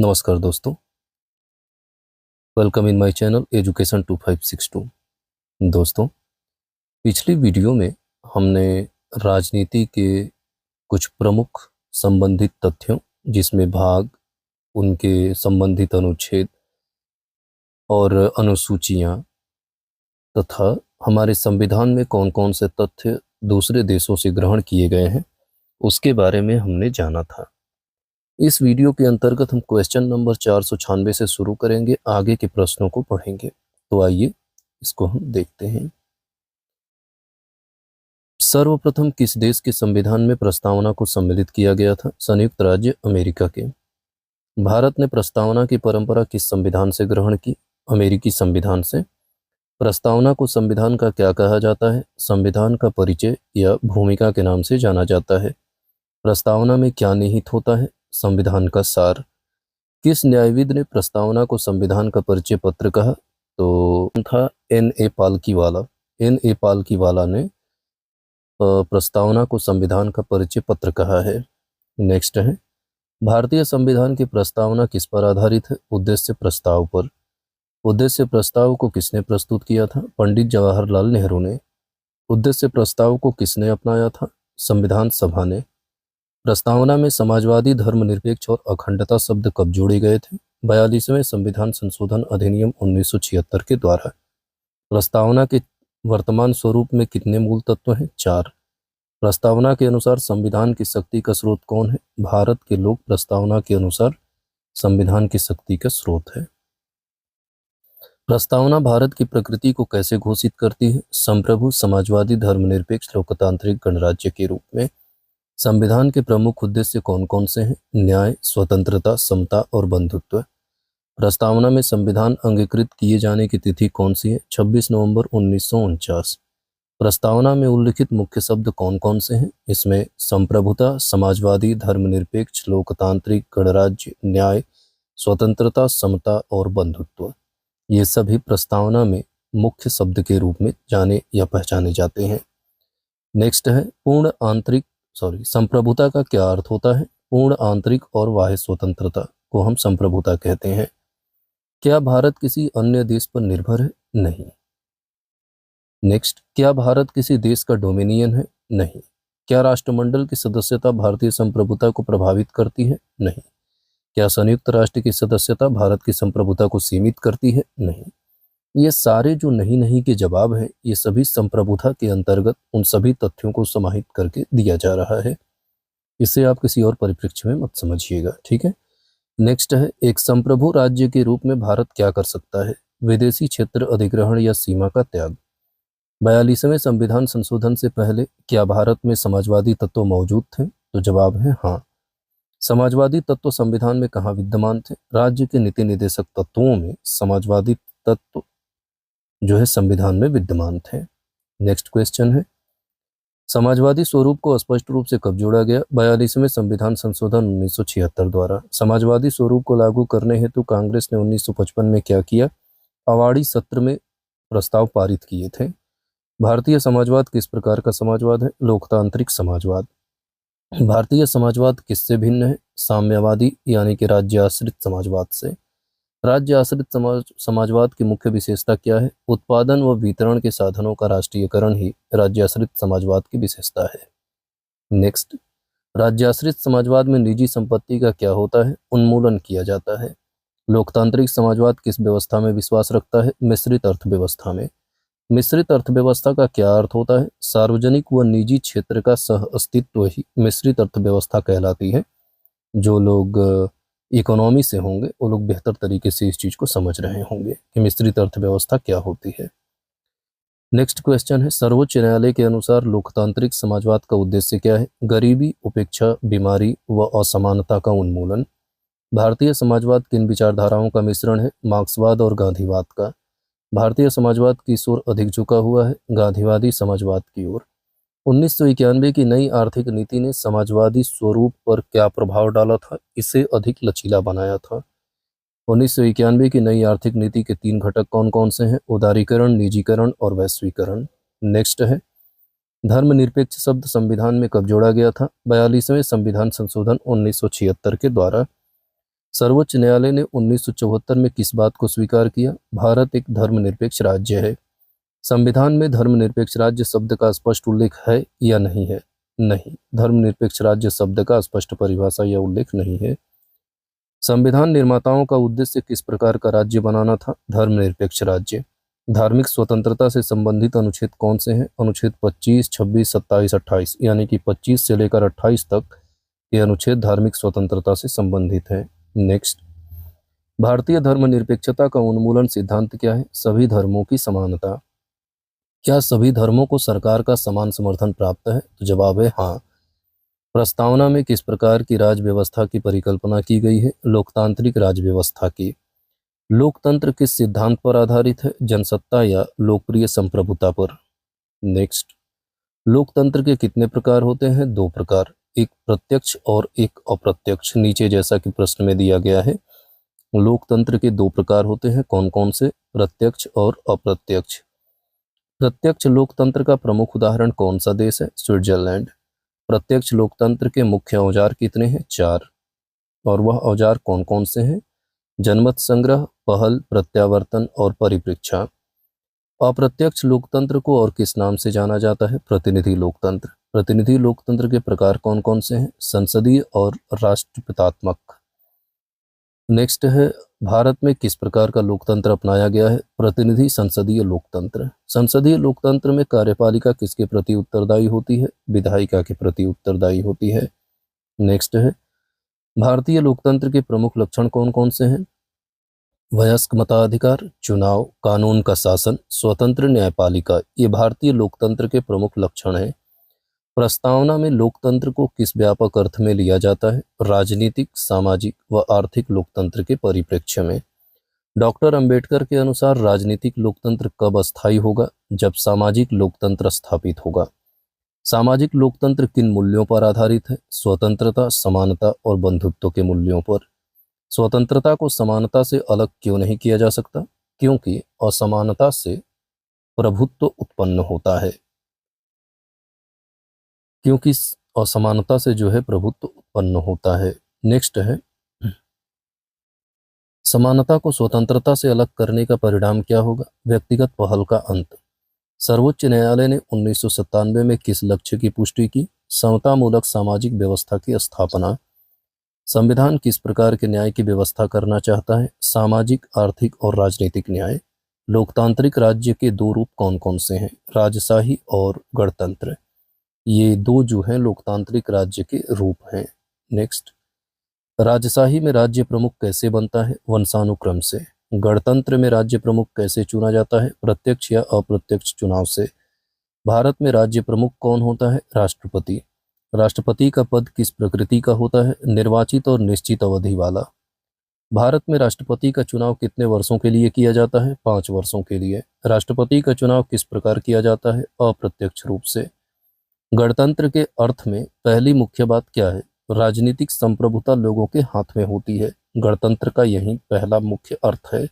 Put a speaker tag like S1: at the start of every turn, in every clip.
S1: नमस्कार दोस्तों, welcome in my channel education 2562। दोस्तों, पिछली वीडियो में हमने राजनीति के कुछ प्रमुख संबंधित तथ्यों, जिसमें भाग, उनके संबंधित अनुच्छेद और अनुसूचियां तथा हमारे संविधान में कौन-कौन से तथ्य दूसरे देशों से ग्रहण किए गए हैं, उसके बारे में हमने जाना था। इस वीडियो के अंतर्गत हम क्वेश्चन नंबर 496 से शुरू करेंगे, आगे के प्रश्नों को पढ़ेंगे। तो आइए इसको हम देखते हैं। सर्वप्रथम किस देश के संविधान में प्रस्तावना को सम्मिलित किया गया था? संयुक्त राज्य अमेरिका के। भारत ने प्रस्तावना की परंपरा किस संविधान से ग्रहण की? अमेरिकी संविधान से। प्रस्तावना को संविधान का क्या कहा जाता है? संविधान का परिचय या भूमिका के नाम से जाना जाता है। प्रस्तावना में क्या निहित होता है? संविधान का सार। किस न्यायविद ने प्रस्तावना को संविधान का परिचय पत्र कहा? तो था N.A. पालकीवाला। N.A. पालकीवाला ने प्रस्तावना को संविधान का परिचय पत्र कहा है। नेक्स्ट है, भारतीय संविधान की प्रस्तावना किस पर आधारित है? उद्देश्य प्रस्ताव पर। उद्देश्य प्रस्ताव को किसने प्रस्तुत किया था? पंडित जवाहरलाल नेहरू ने। उद्देश्य प्रस्ताव को किसने अपनाया था? संविधान सभा ने। प्रस्तावना में समाजवादी, धर्मनिरपेक्ष और अखंडता शब्द कब जोड़े गए थे? 42वें संविधान संशोधन अधिनियम 1976 के द्वारा। प्रस्तावना के वर्तमान स्वरूप में कितने मूल तत्व हैं? 4। प्रस्तावना के अनुसार संविधान की शक्ति का स्रोत कौन है? भारत के लोग प्रस्तावना के अनुसार संविधान की शक्ति का स्रोत है। प्रस्तावना भारत की प्रकृति को कैसे घोषित करती है? संप्रभु, समाजवादी, धर्मनिरपेक्ष, लोकतांत्रिक गणराज्य के रूप में। संविधान के प्रमुख उद्देश्य कौन कौन से हैं? न्याय, स्वतंत्रता, समता और बंधुत्व। प्रस्तावना में संविधान अंगीकृत किए जाने की तिथि कौन सी है? 26 नवंबर 1949। प्रस्तावना में उल्लिखित मुख्य शब्द कौन कौन से हैं? इसमें संप्रभुता, समाजवादी, धर्मनिरपेक्ष, लोकतांत्रिक, गणराज्य, न्याय, स्वतंत्रता, समता और बंधुत्व, ये सभी प्रस्तावना में मुख्य शब्द के रूप में जाने या पहचाने जाते हैं। नेक्स्ट है, संप्रभुता का क्या अर्थ होता है? पूर्ण आंतरिक और बाह्य स्वतंत्रता को हम संप्रभुता कहते हैं। क्या भारत किसी अन्य देश पर निर्भर है? नहीं। नेक्स्ट, क्या भारत किसी देश का डोमिनियन है? नहीं। क्या राष्ट्रमंडल की सदस्यता भारतीय संप्रभुता को प्रभावित करती है? नहीं। क्या संयुक्त राष्ट्र की सदस्यता भारत की संप्रभुता को सीमित करती है? नहीं। ये सारे जो नहीं के जवाब हैं, ये सभी संप्रभुता के अंतर्गत उन सभी तथ्यों को समाहित करके दिया जा रहा है। इसे आप किसी और परिप्रेक्ष्य में मत समझिएगा, ठीक है। नेक्स्ट है, एक संप्रभु राज्य के रूप में भारत क्या कर सकता है? विदेशी क्षेत्र अधिग्रहण या सीमा का त्याग। 42वें संविधान संशोधन से पहले क्या भारत में समाजवादी तत्व मौजूद थे? तो जवाब है हाँ। समाजवादी तत्व संविधान में कहाँ विद्यमान थे? राज्य के नीति निर्देशक तत्वों में समाजवादी तत्व जो है संविधान में विद्यमान थे। नेक्स्ट क्वेश्चन है, समाजवादी स्वरूप को स्पष्ट रूप से कब जोड़ा गया? 42वें संविधान संशोधन 1976 द्वारा। समाजवादी स्वरूप को लागू करने हेतु कांग्रेस ने 1955 में क्या किया? अवाड़ी सत्र में प्रस्ताव पारित किए थे। भारतीय समाजवाद किस प्रकार का समाजवाद है? लोकतांत्रिक समाजवाद। भारतीय समाजवाद किससे भिन्न है? साम्यवादी यानी कि राज्य आश्रित समाजवाद से। राज्य आश्रित समाजवाद की मुख्य विशेषता क्या है? उत्पादन व वितरण के साधनों का राष्ट्रीयकरण ही राज्य आश्रित समाजवाद की विशेषता है। नेक्स्ट, राज्य आश्रित समाजवाद में निजी संपत्ति का क्या होता है? उन्मूलन किया जाता है। लोकतांत्रिक समाजवाद किस व्यवस्था में विश्वास रखता है? मिश्रित अर्थव्यवस्था में। मिश्रित अर्थव्यवस्था का क्या अर्थ होता है? सार्वजनिक व निजी क्षेत्र का सह अस्तित्व ही मिश्रित अर्थव्यवस्था कहलाती है। जो लोग इकोनॉमी से होंगे वो लोग बेहतर तरीके से इस चीज को समझ रहे होंगे कि मिश्रित अर्थव्यवस्था क्या होती है। नेक्स्ट क्वेश्चन है, सर्वोच्च न्यायालय के अनुसार लोकतांत्रिक समाजवाद का उद्देश्य क्या है? गरीबी, उपेक्षा, बीमारी व असमानता का उन्मूलन। भारतीय समाजवाद किन विचारधाराओं का मिश्रण है? मार्क्सवाद और गांधीवाद का। भारतीय समाजवाद किस ओर अधिक झुका हुआ है? गांधीवादी समाजवाद की ओर। 1991 की नई आर्थिक नीति ने समाजवादी स्वरूप पर क्या प्रभाव डाला था? इसे अधिक लचीला बनाया था। 1991 की नई आर्थिक नीति के 3 घटक कौन कौन से हैं? उदारीकरण, निजीकरण और वैश्वीकरण। नेक्स्ट है, धर्मनिरपेक्ष शब्द संविधान में कब जोड़ा गया था? 42वें संविधान संशोधन 1976 के द्वारा। सर्वोच्च न्यायालय ने 1974 में किस बात को स्वीकार किया? भारत एक धर्मनिरपेक्ष राज्य है। संविधान में धर्मनिरपेक्ष राज्य शब्द का स्पष्ट उल्लेख है या नहीं है? नहीं, धर्मनिरपेक्ष राज्य शब्द का स्पष्ट परिभाषा या उल्लेख नहीं है। संविधान निर्माताओं का उद्देश्य किस प्रकार का राज्य बनाना था? धर्मनिरपेक्ष राज्य। धार्मिक स्वतंत्रता से संबंधित अनुच्छेद कौन से हैं? अनुच्छेद 25, 26, 27, 28, यानी कि 25 से लेकर 28 तक ये अनुच्छेद धार्मिक स्वतंत्रता से संबंधित है। नेक्स्ट, भारतीय धर्मनिरपेक्षता का उन्मूलन सिद्धांत क्या है? सभी धर्मों की समानता। क्या सभी धर्मों को सरकार का समान समर्थन प्राप्त है? तो जवाब है हाँ। प्रस्तावना में किस प्रकार की राज व्यवस्था की परिकल्पना की गई है? लोकतांत्रिक राज व्यवस्था की। लोकतंत्र किस सिद्धांत पर आधारित है? जनसत्ता या लोकप्रिय संप्रभुता पर। नेक्स्ट, लोकतंत्र के कितने प्रकार होते हैं? दो प्रकार, एक प्रत्यक्ष और एक अप्रत्यक्ष। नीचे जैसा कि प्रश्न में दिया गया है, लोकतंत्र के दो प्रकार होते हैं। कौन कौन से? प्रत्यक्ष और अप्रत्यक्ष। प्रत्यक्ष लोकतंत्र का प्रमुख उदाहरण कौन सा देश है? स्विट्जरलैंड। प्रत्यक्ष लोकतंत्र के मुख्य औजार कितने हैं? 4। और वह औजार कौन कौन से हैं? जनमत संग्रह, पहल, प्रत्यावर्तन और परिप्रेक्षा। अप्रत्यक्ष लोकतंत्र को और किस नाम से जाना जाता है? प्रतिनिधि लोकतंत्र। प्रतिनिधि लोकतंत्र के प्रकार कौन कौन से हैं? संसदीय और राष्ट्रपितात्मक। नेक्स्ट है, भारत में किस प्रकार का लोकतंत्र अपनाया गया है? प्रतिनिधि संसदीय लोकतंत्र। संसदीय लोकतंत्र में कार्यपालिका किसके प्रति उत्तरदायी होती है? विधायिका के प्रति उत्तरदायी होती है। नेक्स्ट है, भारतीय लोकतंत्र के प्रमुख लक्षण कौन कौन से हैं? वयस्क मताधिकार, चुनाव, कानून का शासन, स्वतंत्र न्यायपालिका, ये भारतीय लोकतंत्र के प्रमुख लक्षण हैं। प्रस्तावना में लोकतंत्र को किस व्यापक अर्थ में लिया जाता है? राजनीतिक, सामाजिक व आर्थिक लोकतंत्र के परिप्रेक्ष्य में। डॉक्टर अंबेडकर के अनुसार राजनीतिक लोकतंत्र कब अस्थायी होगा? जब सामाजिक लोकतंत्र स्थापित होगा। सामाजिक लोकतंत्र किन मूल्यों पर आधारित है? स्वतंत्रता, समानता और बंधुत्व के मूल्यों पर। स्वतंत्रता को समानता से अलग क्यों नहीं किया जा सकता? क्योंकि असमानता से प्रभुत्व उत्पन्न होता है। क्योंकि असमानता से जो है प्रभुत्व उत्पन्न होता है। नेक्स्ट है, समानता को स्वतंत्रता से अलग करने का परिणाम क्या होगा? व्यक्तिगत पहल का अंत। सर्वोच्च न्यायालय ने 1997 में किस लक्ष्य की पुष्टि की? समतामूलक सामाजिक व्यवस्था की स्थापना। संविधान किस प्रकार के न्याय की व्यवस्था करना चाहता है? सामाजिक, आर्थिक और राजनीतिक न्याय। लोकतांत्रिक राज्य के दो रूप कौन कौन से हैं? राजशाही और गणतंत्र। ये दो जो हैं लोकतांत्रिक राज्य के रूप हैं। नेक्स्ट, राजशाही में राज्य प्रमुख कैसे बनता है? वंशानुक्रम से। गणतंत्र में राज्य प्रमुख कैसे चुना जाता है? प्रत्यक्ष या अप्रत्यक्ष चुनाव से। भारत में राज्य प्रमुख कौन होता है? राष्ट्रपति। राष्ट्रपति का पद किस प्रकृति का होता है? निर्वाचित और निश्चित अवधि वाला। भारत में राष्ट्रपति का चुनाव कितने वर्षों के लिए किया जाता है? 5 वर्षों के लिए। राष्ट्रपति का चुनाव किस प्रकार किया जाता है? अप्रत्यक्ष रूप से। गणतंत्र के अर्थ में पहली मुख्य बात क्या है? राजनीतिक संप्रभुता लोगों के हाथ में होती है। गणतंत्र का यही पहला मुख्य अर्थ है।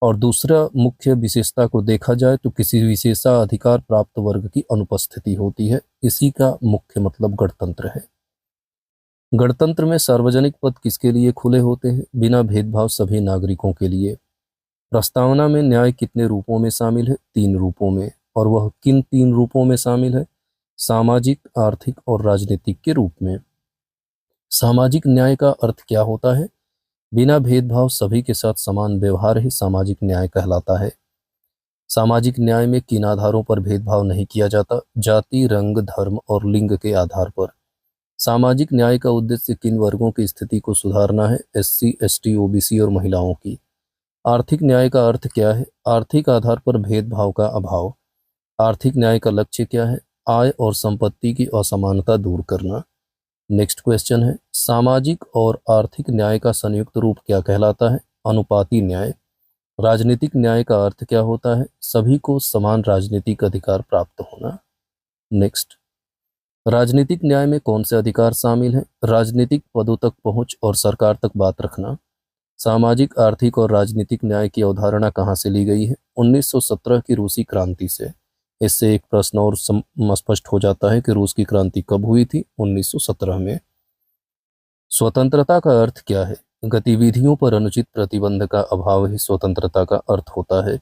S1: और दूसरा मुख्य विशेषता को देखा जाए तो किसी विशेषाधिकार प्राप्त वर्ग की अनुपस्थिति होती है। इसी का मुख्य मतलब गणतंत्र है। गणतंत्र में सार्वजनिक पद किसके लिए खुले होते हैं? बिना भेदभाव सभी नागरिकों के लिए। प्रस्तावना में न्याय कितने रूपों में शामिल है? 3 रूपों में। और वह किन 3 रूपों में शामिल है? सामाजिक, आर्थिक और राजनीतिक के रूप में। सामाजिक न्याय का अर्थ क्या होता है? बिना भेदभाव सभी के साथ समान व्यवहार ही सामाजिक न्याय कहलाता है। सामाजिक न्याय में किन आधारों पर भेदभाव नहीं किया जाता? जाति, रंग, धर्म और लिंग के आधार पर। सामाजिक न्याय का उद्देश्य किन वर्गों की स्थिति को सुधारना है? SC, ST, OBC और महिलाओं की। आर्थिक न्याय का अर्थ क्या है? आर्थिक आधार पर भेदभाव का अभाव। आर्थिक न्याय का लक्ष्य क्या है? आय और संपत्ति की असमानता दूर करना। नेक्स्ट क्वेश्चन है, सामाजिक और आर्थिक न्याय का संयुक्त रूप क्या कहलाता है? अनुपाती न्याय। राजनीतिक न्याय का अर्थ क्या होता है? सभी को समान राजनीतिक अधिकार प्राप्त होना। नेक्स्ट, राजनीतिक न्याय में कौन से अधिकार शामिल हैं? राजनीतिक पदों तक पहुंच और सरकार तक बात रखना। सामाजिक, आर्थिक और राजनीतिक न्याय की अवधारणा कहाँ से ली गई है? 1917 की रूसी क्रांति से। इससे एक प्रश्न और स्पष्ट हो जाता है कि रूस की क्रांति कब हुई थी? 1917 में। स्वतंत्रता का अर्थ क्या है? गतिविधियों पर अनुचित प्रतिबंध का अभाव ही स्वतंत्रता का अर्थ होता है।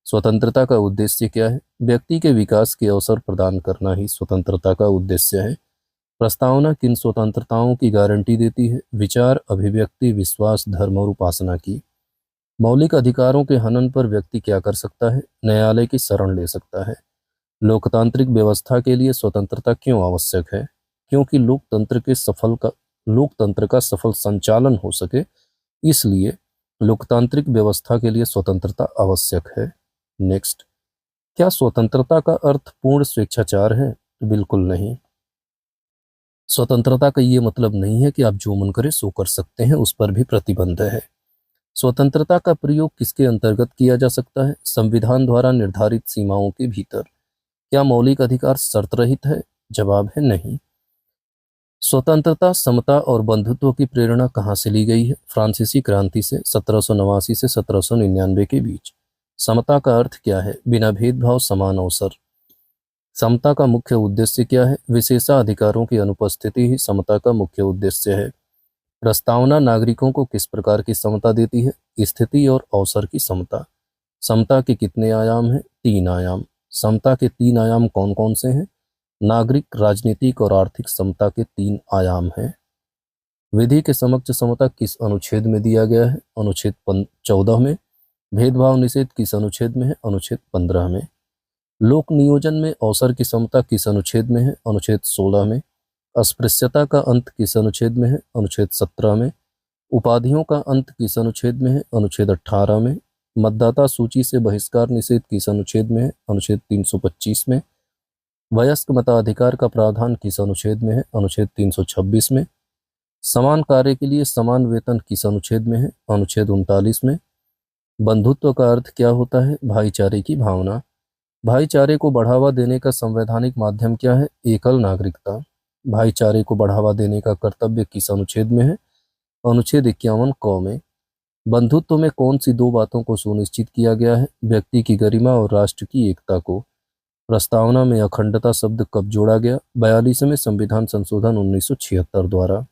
S1: स्वतंत्रता का उद्देश्य क्या है? व्यक्ति के विकास के अवसर प्रदान करना ही स्वतंत्रता का उद्देश्य है। प्रस्तावना किन स्वतंत्रताओं की गारंटी देती है? विचार, अभिव्यक्ति, विश्वास, धर्म और उपासना की। मौलिक अधिकारों के हनन पर व्यक्ति क्या कर सकता है? न्यायालय की शरण ले सकता है। लोकतांत्रिक व्यवस्था के लिए स्वतंत्रता क्यों आवश्यक है? क्योंकि लोकतंत्र का सफल संचालन हो सके, इसलिए लोकतांत्रिक व्यवस्था के लिए स्वतंत्रता आवश्यक है। नेक्स्ट, क्या स्वतंत्रता का अर्थ पूर्ण स्वेच्छाचार है? बिल्कुल नहीं। स्वतंत्रता का ये मतलब नहीं है कि आप जो मन करे सो कर सकते हैं, उस पर भी प्रतिबंध है। स्वतंत्रता का प्रयोग किसके अंतर्गत किया जा सकता है? संविधान द्वारा निर्धारित सीमाओं के भीतर। क्या मौलिक अधिकार शर्त रहित है? जवाब है नहीं। स्वतंत्रता, समता और बंधुत्व की प्रेरणा कहाँ से ली गई है? फ्रांसीसी क्रांति से 1789 से 1799 के बीच। समता का अर्थ क्या है? बिना भेदभाव समान अवसर। समता का मुख्य उद्देश्य क्या है? विशेषाधिकारों की अनुपस्थिति ही समता का मुख्य उद्देश्य है। प्रस्तावना नागरिकों को किस प्रकार की समता देती है? स्थिति और अवसर की समता। समता के कितने आयाम हैं? 3 आयाम। समता के 3 आयाम कौन कौन से हैं? नागरिक, राजनीतिक और आर्थिक समता के 3 आयाम हैं। विधि के समक्ष समता किस अनुच्छेद में दिया गया है? अनुच्छेद 14 में। भेदभाव निषेध किस अनुच्छेद में है? अनुच्छेद 15 में। लोक नियोजन में अवसर की समता किस अनुच्छेद में है? अनुच्छेद 16 में। अस्पृश्यता का अंत किस अनुच्छेद में है? अनुच्छेद 17 में। उपाधियों का अंत किस अनुच्छेद में है? अनुच्छेद 18 में। मतदाता सूची से बहिष्कार निषेध किस अनुच्छेद में है? अनुच्छेद 325 में। वयस्क मताधिकार का प्रावधान किस अनुच्छेद में है? अनुच्छेद 326 में। समान कार्य के लिए समान वेतन किस अनुच्छेद में है? अनुच्छेद 39 में। बंधुत्व का अर्थ क्या होता है? भाईचारे की भावना। भाईचारे को बढ़ावा देने का संवैधानिक माध्यम क्या है? एकल नागरिकता। भाईचारे को बढ़ावा देने का कर्तव्य किस अनुच्छेद में है? अनुच्छेद 51 क में। बंधुत्व में कौन सी 2 बातों को सुनिश्चित किया गया है? व्यक्ति की गरिमा और राष्ट्र की एकता को। प्रस्तावना में अखंडता शब्द कब जोड़ा गया? 42वें संविधान संशोधन 1976 द्वारा।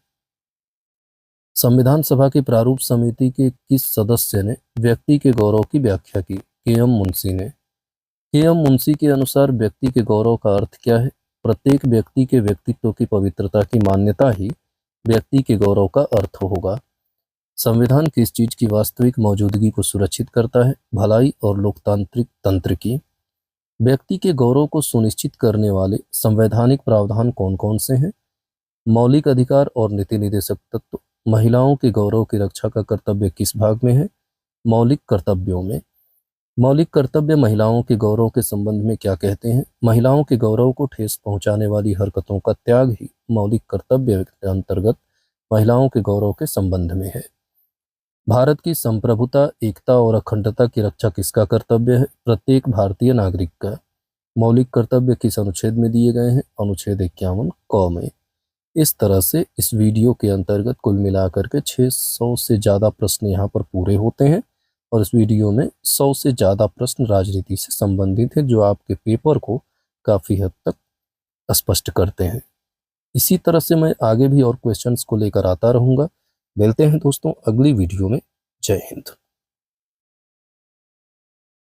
S1: संविधान सभा की प्रारूप समिति के किस सदस्य ने व्यक्ति के गौरव की व्याख्या की? के.एम. मुंशी ने। के.एम. मुंशी के अनुसार व्यक्ति के गौरव का अर्थ क्या है? प्रत्येक व्यक्ति के व्यक्तित्व की पवित्रता की मान्यता ही व्यक्ति के गौरव का अर्थ होगा। संविधान किस चीज की वास्तविक मौजूदगी को सुरक्षित करता है? भलाई और लोकतांत्रिक तंत्र की। व्यक्ति के गौरव को सुनिश्चित करने वाले संवैधानिक प्रावधान कौन कौन से हैं? मौलिक अधिकार और नीति निर्देशक तत्व। महिलाओं के गौरव की रक्षा का कर्तव्य किस भाग में है? मौलिक कर्तव्यों में। मौलिक कर्तव्य महिलाओं के गौरव के संबंध में क्या कहते हैं? महिलाओं के गौरव को ठेस पहुंचाने वाली हरकतों का त्याग ही मौलिक कर्तव्य के अंतर्गत महिलाओं के गौरव के संबंध में है। भारत की संप्रभुता, एकता और अखंडता की रक्षा किसका कर्तव्य है? प्रत्येक भारतीय नागरिक का। मौलिक कर्तव्य किस अनुच्छेद में दिए गए हैं? अनुच्छेद 51 क में। इस तरह से इस वीडियो के अंतर्गत कुल मिलाकर के 600 से ज़्यादा प्रश्न यहाँ पर पूरे होते हैं और इस वीडियो में 100 से ज़्यादा प्रश्न राजनीति से संबंधित हैं, जो आपके पेपर को काफ़ी हद तक स्पष्ट करते हैं। इसी तरह से मैं आगे भी और क्वेश्चंस को लेकर आता रहूँगा। मिलते हैं दोस्तों अगली वीडियो में। जय हिंद।